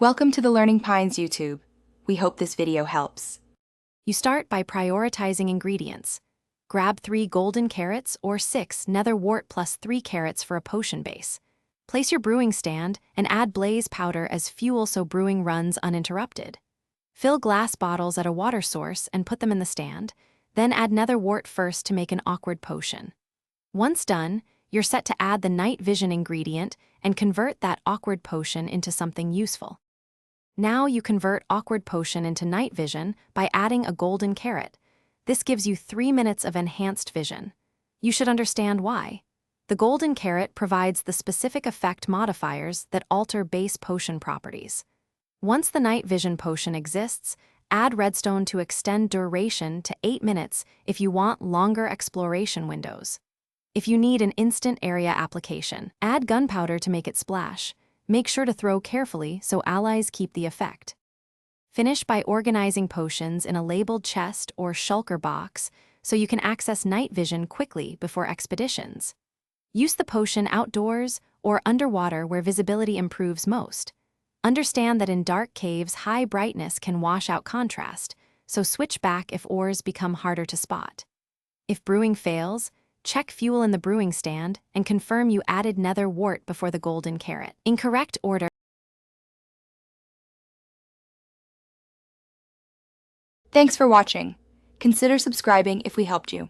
Welcome to the Learning Pines YouTube. We hope this video helps. You start by prioritizing ingredients. Grab 3 golden carrots or 6 nether wart plus 3 carrots for a potion base. Place your brewing stand and add blaze powder as fuel so brewing runs uninterrupted. Fill glass bottles at a water source and put them in the stand, then add nether wart first to make an awkward potion. Once done, you're set to add the night vision ingredient and convert that awkward potion into something useful. Now you convert awkward potion into night vision by adding a golden carrot. This gives you 3 minutes of enhanced vision. You should understand why. The golden carrot provides the specific effect modifiers that alter base potion properties. Once the night vision potion exists, add redstone to extend duration to 8 minutes if you want longer exploration windows. If you need an instant area application, add gunpowder to make it splash. Make sure to throw carefully so allies keep the effect. Finish by organizing potions in a labeled chest or shulker box so you can access night vision quickly before expeditions. Use the potion outdoors or underwater where visibility improves most. Understand that in dark caves, high brightness can wash out contrast, so switch back if ores become harder to spot. If brewing fails, check fuel in the brewing stand and confirm you added nether wart before the golden carrot. In correct order. Thanks for watching. Consider subscribing if we helped you.